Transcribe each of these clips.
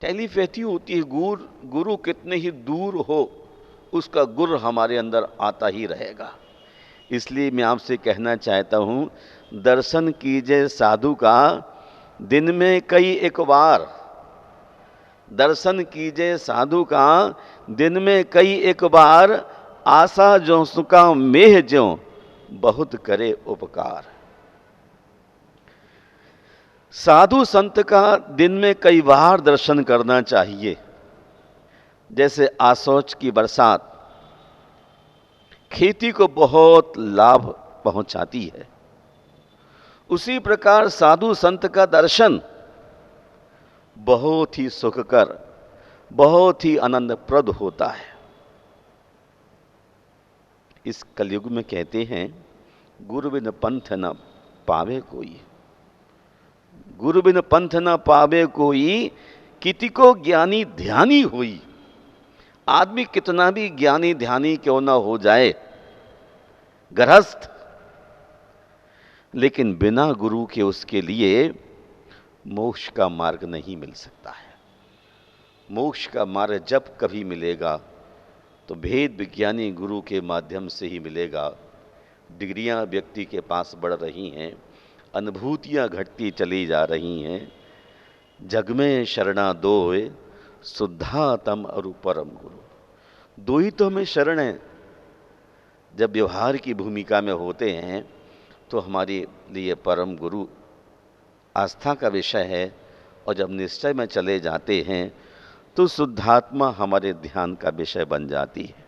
Telepathy होती है। गुरु कितने ही दूर हो, उसका गुर हमारे अंदर आता ही रहेगा। इसलिए मैं आपसे कहना चाहता हूँ, दर्शन कीजिए साधु का दिन में कई एक बार। दर्शन कीजिए साधु का दिन में कई एक बार, आशा जो सुका मेह ज्यों बहुत करे उपकार। साधु संत का दिन में कई बार दर्शन करना चाहिए। जैसे आसौच की बरसात खेती को बहुत लाभ पहुंचाती है, उसी प्रकार साधु संत का दर्शन बहुत ही सुखकर, बहुत ही आनंदप्रद होता है। इस कलयुग में कहते हैं, गुरु बिन पंथ न पावे कोई। गुरु बिन पंथ न पावे कोई, किति को ज्ञानी ध्यानी होई। आदमी कितना भी ज्ञानी ध्यानी क्यों ना हो जाए, गृहस्थ, लेकिन बिना गुरु के उसके लिए मोक्ष का मार्ग नहीं मिल सकता है। मोक्ष का मार्ग जब कभी मिलेगा तो भेद विज्ञानी गुरु के माध्यम से ही मिलेगा। डिग्रियां व्यक्ति के पास बढ़ रही हैं, अनुभूतियां घटती चली जा रही हैं। जग में शरणा दोय, शुद्धा तम अरु परम गुरु। दो ही तो हमें शरण है। जब व्यवहार की भूमिका में होते हैं तो हमारे लिए परम गुरु आस्था का विषय है, और जब निश्चय में चले जाते हैं तो शुद्धात्मा हमारे ध्यान का विषय बन जाती है।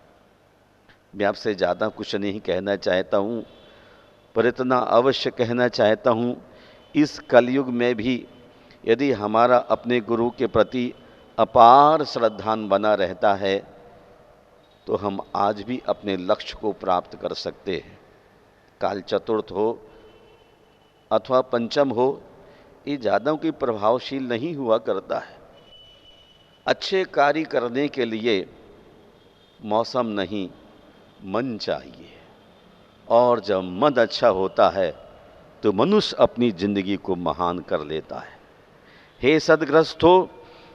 मैं आपसे ज़्यादा कुछ नहीं कहना चाहता हूँ, पर इतना अवश्य कहना चाहता हूँ, इस कलयुग में भी यदि हमारा अपने गुरु के प्रति अपार श्रद्धान बना रहता है तो हम आज भी अपने लक्ष्य को प्राप्त कर सकते हैं। काल चतुर्थ हो अथवा पंचम हो, ये ज़्यादा कोई प्रभावशील नहीं हुआ करता है। अच्छे कार्य करने के लिए मौसम नहीं, मन चाहिए। और जब मन अच्छा होता है तो मनुष्य अपनी जिंदगी को महान कर लेता है। हे सद्ग्रस्तो,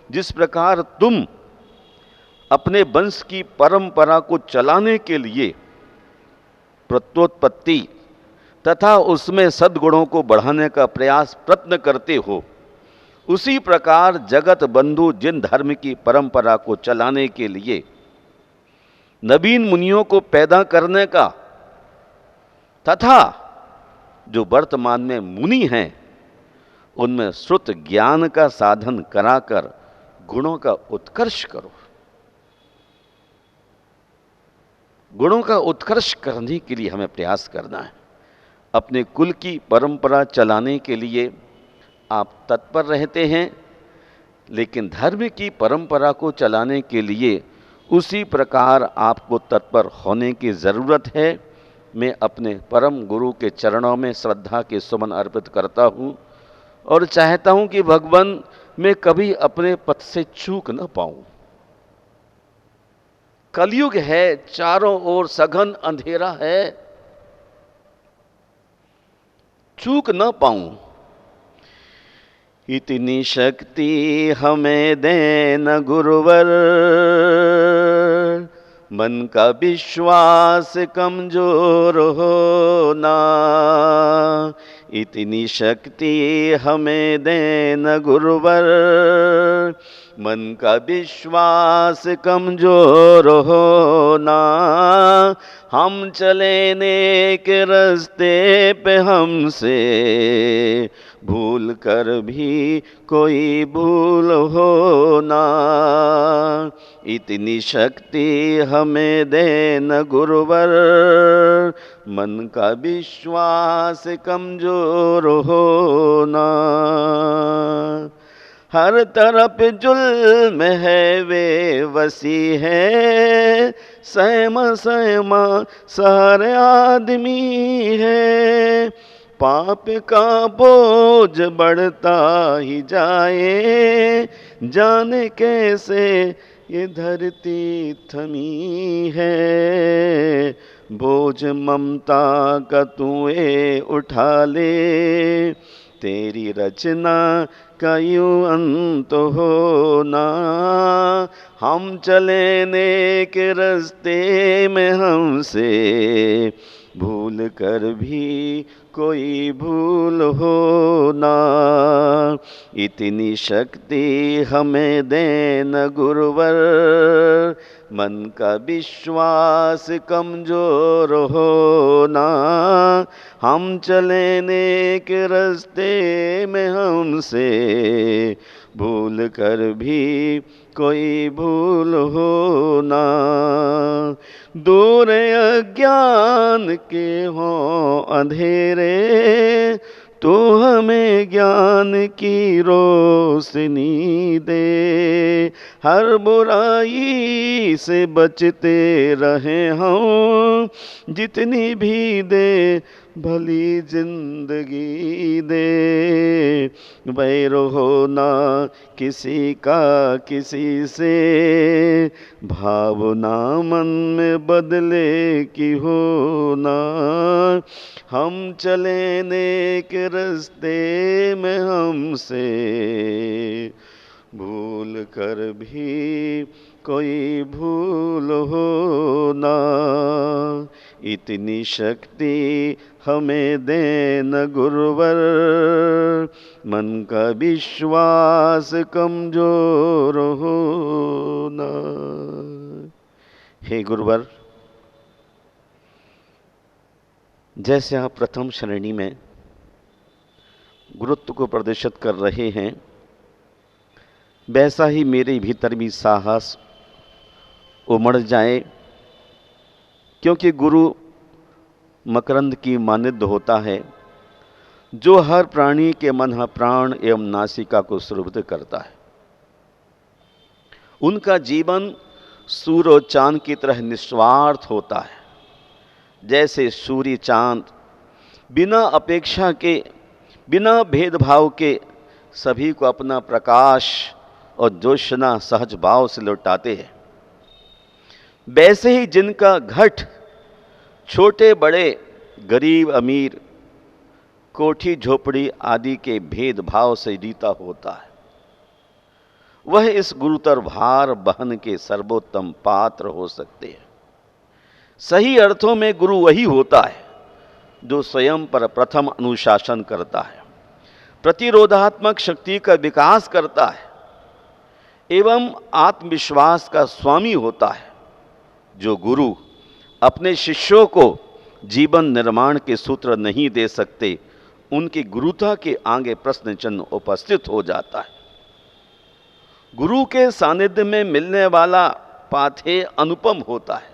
जिस प्रकार तुम अपने वंश की परंपरा को चलाने के लिए प्रत्योत्पत्ति तथा उसमें सद्गुणों को बढ़ाने का प्रयास प्रयत्न करते हो, उसी प्रकार जगत बंधु जिन धर्म की परंपरा को चलाने के लिए नवीन मुनियों को पैदा करने का तथा जो वर्तमान में मुनि हैं उनमें श्रुत ज्ञान का साधन कराकर गुणों का उत्कर्ष करो। गुणों का उत्कर्ष करने के लिए हमें प्रयास करना है। अपने कुल की परंपरा चलाने के लिए आप तत्पर रहते हैं, लेकिन धर्म की परंपरा को चलाने के लिए उसी प्रकार आपको तत्पर होने की ज़रूरत है। मैं अपने परम गुरु के चरणों में श्रद्धा के सुमन अर्पित करता हूँ और चाहता हूँ कि भगवान मैं कभी अपने पथ से चूक न पाऊँ। कलयुग है, चारों ओर सघन अंधेरा है, चूक न पाऊं। इतनी शक्ति हमें देना गुरुवर, मन का विश्वास कमजोर होना। इतनी शक्ति हमें देना गुरुवर, मन का विश्वास कमजोर होना। हम चले नेक रास्ते पे हमसे भूल कर भी कोई भूल होना। इतनी शक्ति हमें देना गुरुवर, मन का विश्वास कमजोर होना। हर तरफ जुल्म है वे वसी है, सहमा सहमा सारे आदमी है। पाप का बोझ बढ़ता ही जाए, जाने कैसे ये धरती थमी है। बोझ ममता का तूए उठा ले, तेरी रचना का यूं अंत होना। हम चले नेक रास्ते में हमसे भूल कर भी कोई भूल हो ना। इतनी शक्ति हमें देना गुरुवर, मन का विश्वास कमजोर हो ना। हम चले नेक रास्ते में हमसे भूल कर भी कोई भूल हो ना। दूर अज्ञान के हो अंधेरे, तो हमें ज्ञान की रोशनी दे। हर बुराई से बचते रहे हम, जितनी भी दे भली जिंदगी दे। वैर होना किसी का किसी से, भावना मन में बदले की होना। हम चले नेक रास्ते में हमसे भूल कर भी कोई भूल हो ना। इतनी शक्ति हमें देना गुरुवर, मन का विश्वास कमजोर हो ना। हे गुरुवर, जैसे आप प्रथम श्रेणी में गुरुत्व को प्रदर्शित कर रहे हैं, वैसा ही मेरे भीतर भी साहस उमड़ जाए, क्योंकि गुरु मकरंद की मानिध होता है, जो हर प्राणी के मन, प्राण एवं नासिका को सुरभित करता है। उनका जीवन सूर्य और चांद की तरह निस्वार्थ होता है। जैसे सूर्य चांद बिना अपेक्षा के, बिना भेदभाव के सभी को अपना प्रकाश और जोशना सहज भाव से लौटाते हैं, वैसे ही जिनका घट छोटे बड़े, गरीब अमीर, कोठी झोपड़ी आदि के भेदभाव से रीता होता है, वह इस गुरुतर भार बहन के सर्वोत्तम पात्र हो सकते हैं। सही अर्थों में गुरु वही होता है जो स्वयं पर प्रथम अनुशासन करता है, प्रतिरोधात्मक शक्ति का विकास करता है एवं आत्मविश्वास का स्वामी होता है। जो गुरु अपने शिष्यों को जीवन निर्माण के सूत्र नहीं दे सकते, उनकी गुरुता के आगे प्रश्न चिन्ह उपस्थित हो जाता है। गुरु के सानिध्य में मिलने वाला पाथेय अनुपम होता है।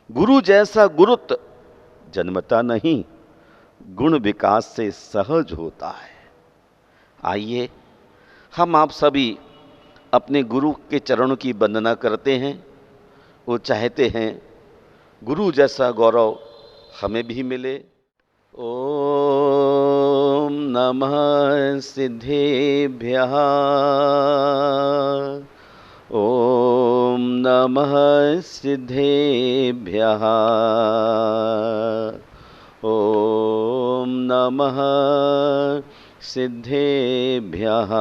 गुरु जैसा गुरुत्व जन्मता नहीं, गुण विकास से सहज होता है। आइए हम आप सभी अपने गुरु के चरणों की वंदना करते हैं। वो चाहते हैं गुरु जैसा गौरव हमें भी मिले। ओम नमः सिद्धेभ्यः, ओम नमः सिद्धेभ्यः, ओम नमः सिद्धेभ्यः।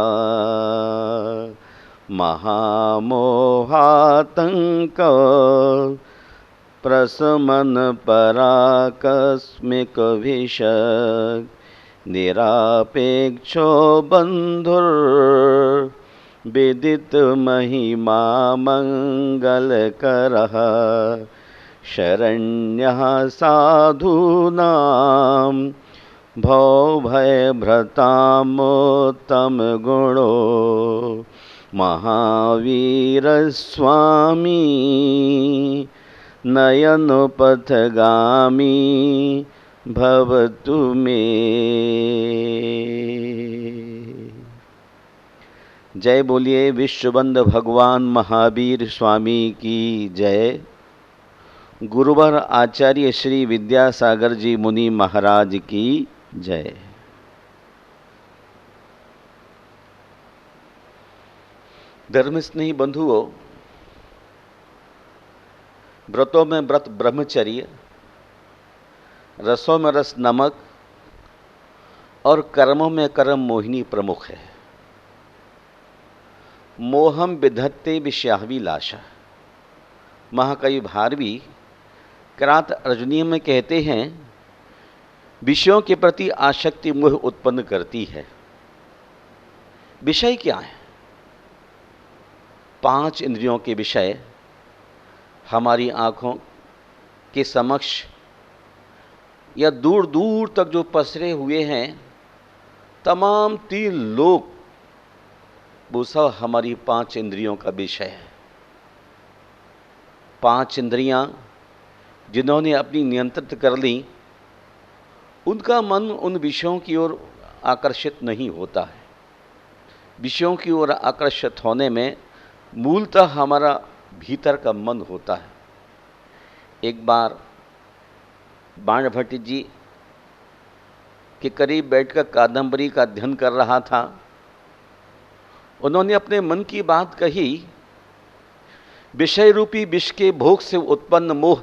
महामोहातंक प्रशमन पराकस्मिक विषक, निरापेक्षो बंधुर विदित महिमा मंगलकरः। शरण्यः साधूनां भवभयभृतामोत्तम गुणो, महावीर स्वामी नयनोपथगामी भवतु मे। जय बोलिए विश्वबंद भगवान महावीर स्वामी की जय। गुरुवर आचार्य श्री विद्यासागर जी मुनि महाराज की जय। धर्मस्नेही बंधुओं, व्रतों में व्रत ब्रह्मचर्य, रसों में रस नमक और कर्मों में कर्म मोहिनी प्रमुख है। मोहम विधत्ते विषयाभिलाषा। महाकवि भारवी किरात अर्जुनीय में कहते हैं, विषयों के प्रति आसक्ति मोह उत्पन्न करती है। विषय क्या है? 5 इंद्रियों के विषय हमारी आँखों के समक्ष या दूर दूर तक जो पसरे हुए हैं, तमाम 3 लोक, वो सब हमारी 5 इंद्रियों का विषय है। 5 इंद्रियां जिन्होंने अपनी नियंत्रित कर ली, उनका मन उन विषयों की ओर आकर्षित नहीं होता है। विषयों की ओर आकर्षित होने में मूलतः हमारा भीतर का मन होता है। एक बार बाणभट्ट जी के करीब बैठकर कादंबरी का अध्ययन कर रहा था। उन्होंने अपने मन की बात कही, विषय रूपी विष के भोग से उत्पन्न मोह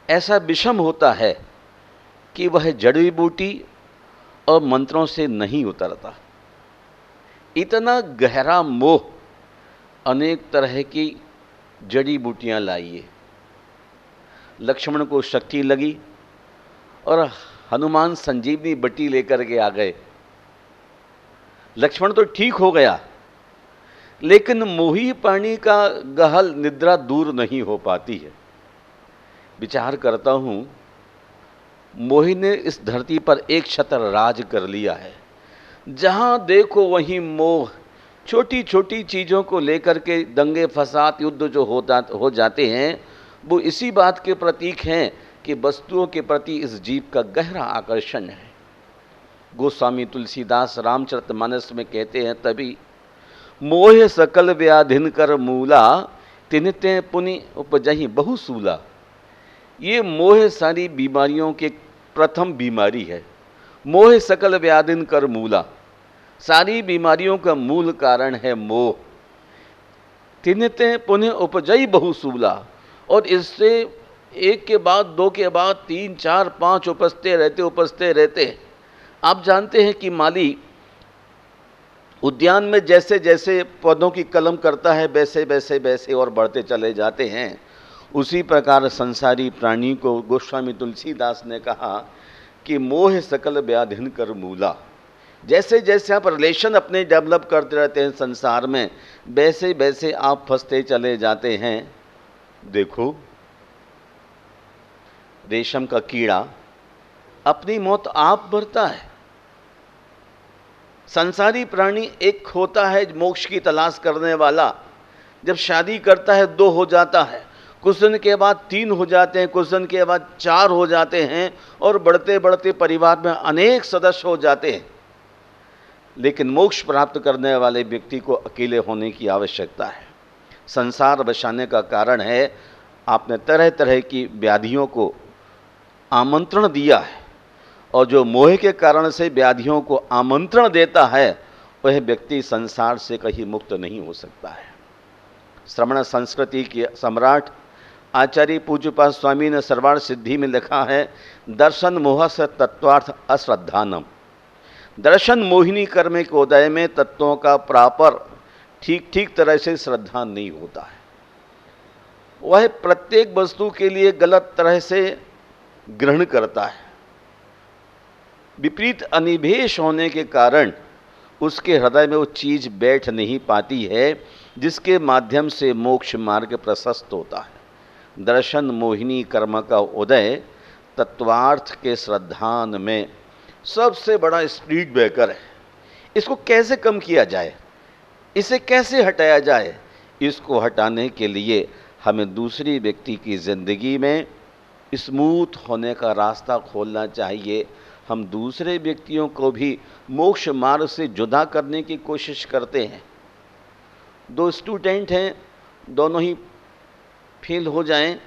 ऐसा विषम होता है कि वह जड़ी बूटी और मंत्रों से नहीं उतरता। इतना गहरा मोह अनेक तरह की जड़ी बूटियां लाइए। लक्ष्मण को शक्ति लगी और हनुमान संजीवनी बट्टी लेकर के आ गए। लक्ष्मण तो ठीक हो गया, लेकिन मोही प्राणी का गहल निद्रा दूर नहीं हो पाती है। विचार करता हूं, मोही ने इस धरती पर एक छत्र राज कर लिया है। जहां देखो वहीं मोह, छोटी छोटी चीज़ों को लेकर के दंगे फसाद युद्ध जो हो जाते हैं, वो इसी बात के प्रतीक हैं कि वस्तुओं के प्रति इस जीव का गहरा आकर्षण है। गोस्वामी तुलसीदास रामचरितमानस में कहते हैं, तभी मोह सकल व्याधिन कर मूला, तिनते पुनि उपजहि बहुसूला। ये मोह सारी बीमारियों के प्रथम बीमारी है। मोह सकल व्याधिन कर मूला, सारी बीमारियों का मूल कारण है मोह। तिनते पुनि उपजहि बहुसूला, और इससे एक के बाद दो के बाद 3, 4, 5 उपजते रहते। आप जानते हैं कि माली उद्यान में जैसे जैसे पौधों की कलम करता है, वैसे वैसे वैसे और बढ़ते चले जाते हैं। उसी प्रकार संसारी प्राणी को गोस्वामी तुलसीदास ने कहा कि मोह सकल व्याधिन कर मूला। जैसे जैसे आप रिलेशन अपने डेवलप करते रहते हैं संसार में, वैसे वैसे आप फंसते चले जाते हैं। देखो, रेशम का कीड़ा अपनी मौत आप भरता है। संसारी प्राणी एक होता है मोक्ष की तलाश करने वाला, जब शादी करता है 2 हो जाता है, कुछ दिन के बाद 3 हो जाते हैं, कुछ दिन के बाद 4 हो जाते हैं, और बढ़ते बढ़ते परिवार में अनेक सदस्य हो जाते हैं। लेकिन मोक्ष प्राप्त करने वाले व्यक्ति को अकेले होने की आवश्यकता है। संसार बसाने का कारण है आपने तरह तरह की व्याधियों को आमंत्रण दिया है, और जो मोह के कारण से व्याधियों को आमंत्रण देता है, वह व्यक्ति संसार से कहीं मुक्त नहीं हो सकता है। श्रमण संस्कृति के सम्राट आचार्य पूज्यपाद स्वामी ने सर्वार्थ सिद्धि में लिखा है, दर्शन मोह से तत्वार्थ अश्रद्धानम। दर्शन मोहिनी कर्म के उदय में तत्वों का प्रापर ठीक ठीक तरह से श्रद्धा नहीं होता है। वह प्रत्येक वस्तु के लिए गलत तरह से ग्रहण करता है। विपरीत अनिवेश होने के कारण उसके हृदय में वो चीज बैठ नहीं पाती है, जिसके माध्यम से मोक्ष मार्ग प्रशस्त होता है। दर्शन मोहिनी कर्म का उदय तत्वार्थ के श्रद्धान में सबसे बड़ा स्पीड ब्रेकर है। इसको कैसे कम किया जाए, इसे कैसे हटाया जाए? इसको हटाने के लिए हमें दूसरी व्यक्ति की ज़िंदगी में स्मूथ होने का रास्ता खोलना चाहिए। हम दूसरे व्यक्तियों को भी मोक्ष मार्ग से जुदा करने की कोशिश करते हैं। 2 स्टूडेंट हैं, दोनों ही फेल हो जाएं,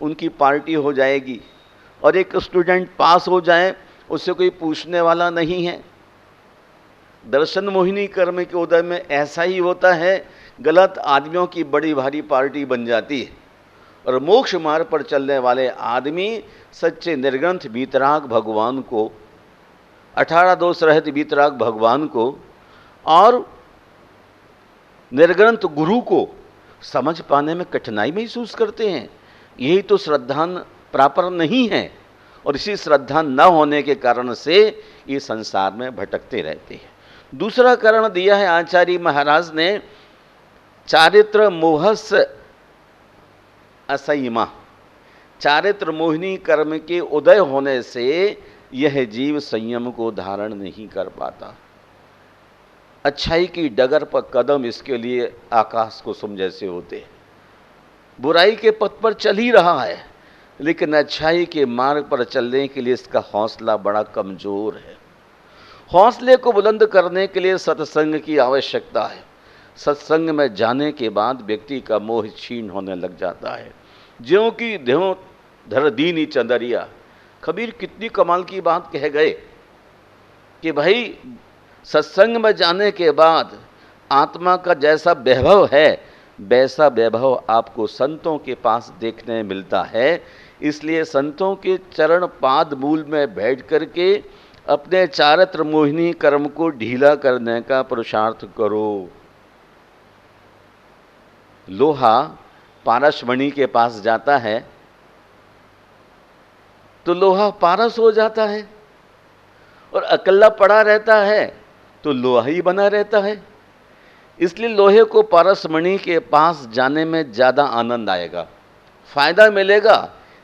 उनकी पार्टी हो जाएगी, और एक स्टूडेंट पास हो जाए, उससे कोई पूछने वाला नहीं है। दर्शन मोहिनी कर्म के उदय में ऐसा ही होता है गलत आदमियों की बड़ी भारी पार्टी बन जाती है और मोक्ष मार्ग पर चलने वाले आदमी सच्चे निर्ग्रंथ वीतराग भगवान को, 18 दोष रहित वीतराग भगवान को और निर्ग्रंथ गुरु को समझ पाने में कठिनाई महसूस करते हैं। यही तो श्रद्धान प्रापर नहीं है और इसी श्रद्धा न होने के कारण से ये संसार में भटकते रहते हैं। दूसरा कारण दिया है आचार्य महाराज ने, चारित्र मोहस असंयमा। चारित्र मोहिनी कर्म के उदय होने से यह जीव संयम को धारण नहीं कर पाता। अच्छाई की डगर पर कदम इसके लिए आकाश कुसुम जैसे होते हैं। बुराई के पथ पर चल ही रहा है, लेकिन अच्छाई के मार्ग पर चलने के लिए इसका हौसला बड़ा कमजोर है। हौसले को बुलंद करने के लिए सत्संग की आवश्यकता है। सत्संग में जाने के बाद व्यक्ति का मोह क्षीण होने लग जाता है। ज्यों की देहों धर दीनी चंदरिया। कबीर कितनी कमाल की बात कह गए कि भाई सत्संग में जाने के बाद आत्मा का जैसा वैभव है वैसा वैभव आपको संतों के पास देखने मिलता है। इसलिए संतों के चरण पाद मूल में बैठ करके अपने चारित्र मोहिनी कर्म को ढीला करने का पुरुषार्थ करो। लोहा पारसमणि के पास जाता है तो लोहा पारस हो जाता है, और अकेला पड़ा रहता है तो लोहा ही बना रहता है। इसलिए लोहे को पारसमणि के पास जाने में ज़्यादा आनंद आएगा, फायदा मिलेगा।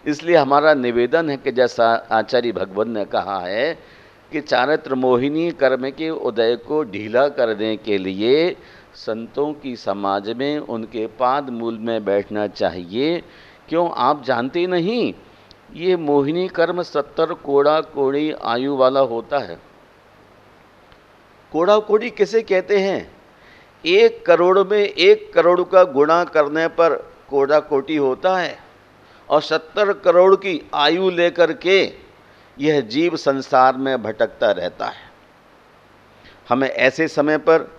इसलिए हमारा निवेदन है कि जैसा आचार्य भगवान ने कहा है कि चारित्र मोहिनी कर्म के उदय को ढीला करने के लिए संतों की समाज में उनके पाद मूल में बैठना चाहिए। क्यों, आप जानते नहीं, ये मोहिनी कर्म 70 कोड़ा कोड़ी आयु वाला होता है। कोड़ा कोड़ी किसे कहते हैं? 1 करोड़ में 1 करोड़ का गुणा करने पर कोड़ा कोटी होता है, और 70 करोड़ की आयु लेकर के यह जीव संसार में भटकता रहता है। हमें ऐसे समय पर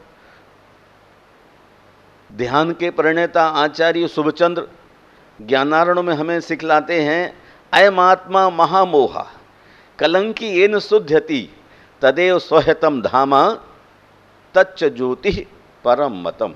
ध्यान के प्रणेता आचार्य शुभचंद्र ज्ञानारण में हमें सिखलाते हैं, अयमात्मा महामोहा कलंकी येन शुध्यति तदेव स्वहतम धामा तच्च ज्योति परम मतम।